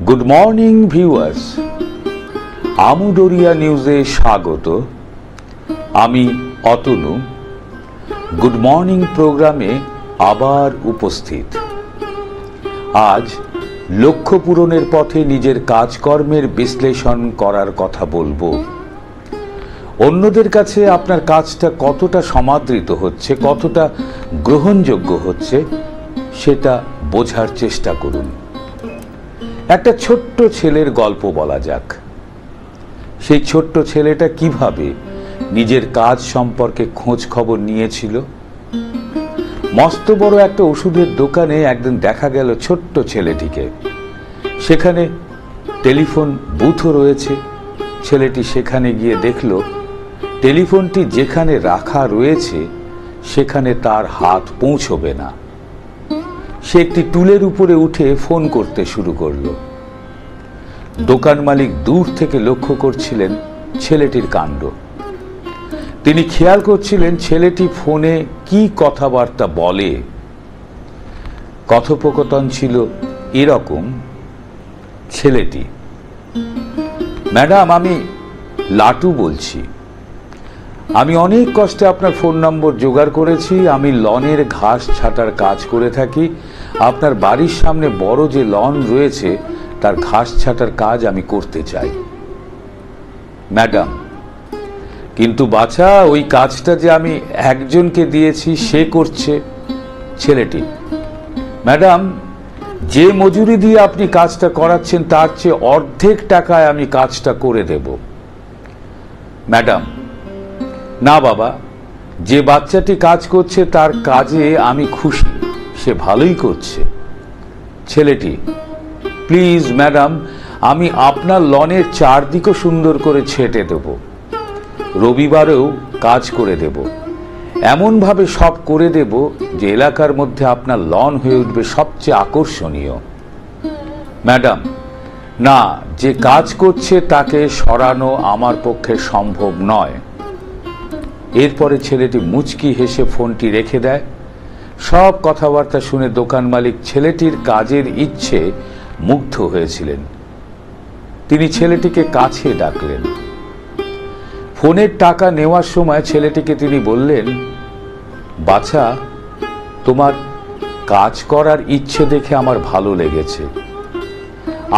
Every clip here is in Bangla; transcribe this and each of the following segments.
গুড মর্নিং ভিউয়ার্স, আমুডোরিয়া নিউজে স্বাগত। আমি অতনু গুড মর্নিং প্রোগ্রামে আবার উপস্থিত। আজ লক্ষ্য পূরণের পথে নিজের কাজকর্মের বিশ্লেষণ করার কথা বলবো। অন্যদের কাছে আপনার কাজটা কতটা সমাদৃত হচ্ছে, কতটা গ্রহণযোগ্য হচ্ছে, সেটা বোঝার চেষ্টা করুন। একটা ছোট্ট ছেলের গল্প বলা যাক। সেই ছোট্ট ছেলেটা কিভাবে নিজের কাজ সম্পর্কে খোঁজ খবর নিয়েছিল। মস্ত বড় একটা ওষুধের দোকানে একদিন দেখা গেল ছোট্ট ছেলেটিকে। সেখানে টেলিফোন বুথও রয়েছে। ছেলেটি সেখানে গিয়ে দেখল টেলিফোনটি যেখানে রাখা রয়েছে সেখানে তার হাত পৌঁছবে না। সে একটি টুলের উপরে উঠে ফোন করতে শুরু করলো। দোকান মালিক দূর থেকে লক্ষ্য করছিলেন ছেলেটির কাণ্ড। তিনি খেয়াল করছিলেন ছেলেটি ফোনে কি কথাবার্তা বলে। কথোপকথন ছিল এরকম। ছেলেটি: ম্যাডাম, আমি লাটু বলছি। আমি অনেক কষ্টে আপনার ফোন নম্বর জোগাড় করেছি। আমি লনের ঘাস ছাঁটার কাজ করে থাকি। আপনার বাড়ির সামনে বড় যে লন রয়েছে তার ঘাস ছাঁটার কাজ আমি করতে চাই। ম্যাডাম: কিন্তু বাছা, ওই কাজটা যে আমি একজনকে দিয়েছি সে করছে। ছেলেটি: ম্যাডাম, যে মজুরি দিয়ে আপনি কাজটা করাচ্ছেন তার চেয়ে অর্ধেক টাকায় আমি কাজটা করে দেব। ম্যাডাম: না বাবা, যে বাচ্চাটি কাজ করছে তার কাজে আমি খুশি, সে ভালোই করছে। ছেলেটি: প্লিজ ম্যাডাম, আমি আপনার লনের চারদিকও সুন্দর করে ছেটে দেব, রবিবারেও কাজ করে দেব, এমনভাবে সব করে দেব যে এলাকার মধ্যে আপনার লন হয়ে উঠবে সবচেয়ে আকর্ষণীয়। ম্যাডাম: না, যে কাজ করছে তাকে সরানো আমার পক্ষে সম্ভব নয়। এরপরে ছেলেটি মুচকি হেসে ফোনটি রেখে দেয়। সব কথাবার্তা শুনে দোকান মালিক ছেলেটির কাজের ইচ্ছে মুগ্ধ হয়েছিলেন। তিনি ছেলেটিকে কাছে ডাকলেন। ফোনের টাকা নেওয়ার সময় ছেলেটিকে তিনি বললেন, বাছা, তোমার কাজ করার ইচ্ছে দেখে আমার ভালো লেগেছে।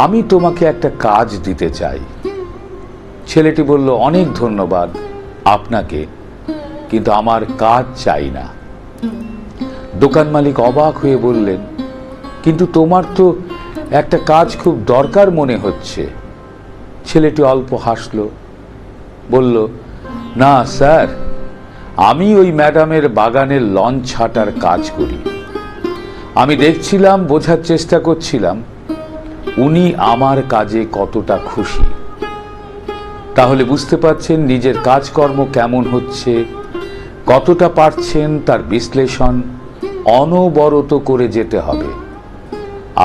আমি তোমাকে একটা কাজ দিতে চাই। ছেলেটি বলল, অনেক ধন্যবাদ আপনাকে, কিন্তু আমার কাজ চাই না। দোকান মালিক অবাক হয়ে বললেন, কিন্তু তোমার তো একটা কাজ খুব দরকার মনে হচ্ছে। ছেলেটি অল্প হাসল, বলল, না স্যার, আমি ওই ম্যাডামের বাগানের লন ছাঁটার কাজ করি। আমি দেখছিলাম, বোঝার চেষ্টা করছিলাম উনি আমার কাজে কতটা খুশি। তাহলে বুঝতে পারছেন নিজের কাজকর্ম কেমন হচ্ছে, কতটা পারছেন তার বিশ্লেষণ অনবরত করে যেতে হবে।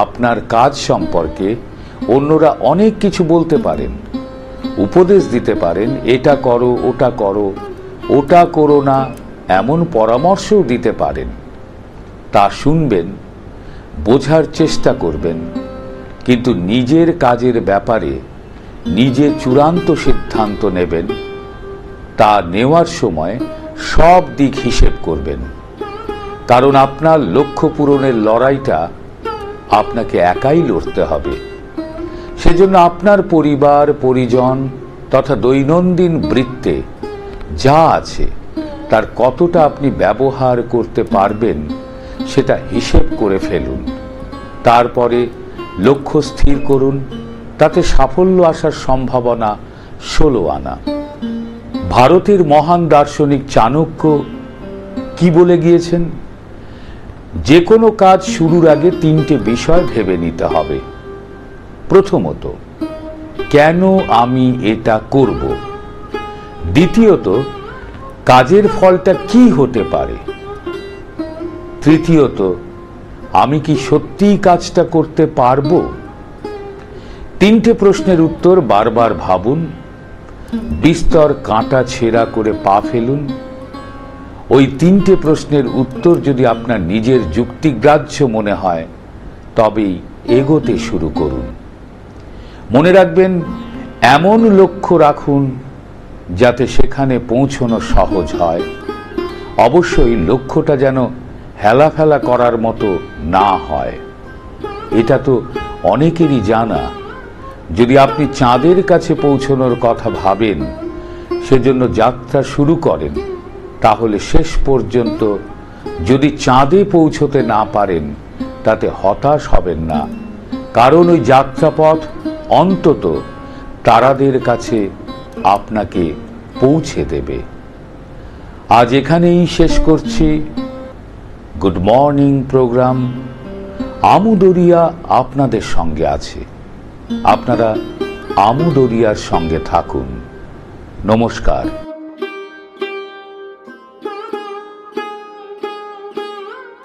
আপনার কাজ সম্পর্কে অন্যরা অনেক কিছু বলতে পারেন, উপদেশ দিতে পারেন, এটা করো, ওটা করো, ওটা করো না, এমন পরামর্শও দিতে পারেন। তা শুনবেন, বোঝার চেষ্টা করবেন, কিন্তু নিজের কাজের ব্যাপারে নিজে চূড়ান্ত সিদ্ধান্ত নেবেন। তা নেওয়ার সময় সব দিক হিসেব করবেন, কারণ আপনার লক্ষ্য পূরণের লড়াইটা আপনাকে একাই লড়তে হবে। সেজন্য আপনার পরিবার পরিজন তথা দৈনন্দিন বৃত্তে যা আছে তার কতটা আপনি ব্যবহার করতে পারবেন সেটা হিসেব করে ফেলুন। তারপরে লক্ষ্য স্থির করুন, তাতে সাফল্য আসার সম্ভাবনা 16 আনা। ভারতের মহান দার্শনিক চাণক্য কি বলে গিয়েছেন? যে কোনো কাজ শুরুর আগে 3টে বিষয় ভেবে নিতে হবে। প্রথমত, কেন আমি এটা করব? দ্বিতীয়ত, কাজের ফলটা কি হতে পারে? তৃতীয়ত, আমি কি সত্যিই কাজটা করতে পারবো? 3টে প্রশ্নের উত্তর বারবার ভাবুন, বিস্তর কাঁটা ছেঁড়া করে পা ফেলুন। ওই 3টে প্রশ্নের উত্তর যদি আপনার নিজের যুক্তিগ্রাহ্য মনে হয় তবেই এগোতে শুরু করুন। মনে রাখবেন, এমন লক্ষ্য রাখুন যাতে সেখানে পৌঁছানো সহজ হয়। অবশ্যই লক্ষ্যটা যেন হেলাফেলা করার মতো না হয়। এটা তো অনেকেরই জানা, যদি আপনি চাঁদের কাছে পৌঁছানোর কথা ভাবেন, সেজন্য যাত্রা শুরু করেন, তাহলে শেষ পর্যন্ত যদি চাঁদে পৌঁছতে না পারেন তাতে হতাশ হবেন না, কারণ ওই যাত্রাপথ অন্তত তারাদের কাছে আপনাকে পৌঁছে দেবে। আজ এখানেই শেষ করছি গুড মর্নিং প্রোগ্রাম। আমু দরিয়া আপনাদের সঙ্গে আছে, আপনারা আমু দরিয়ার সঙ্গে থাকুন। নমস্কার।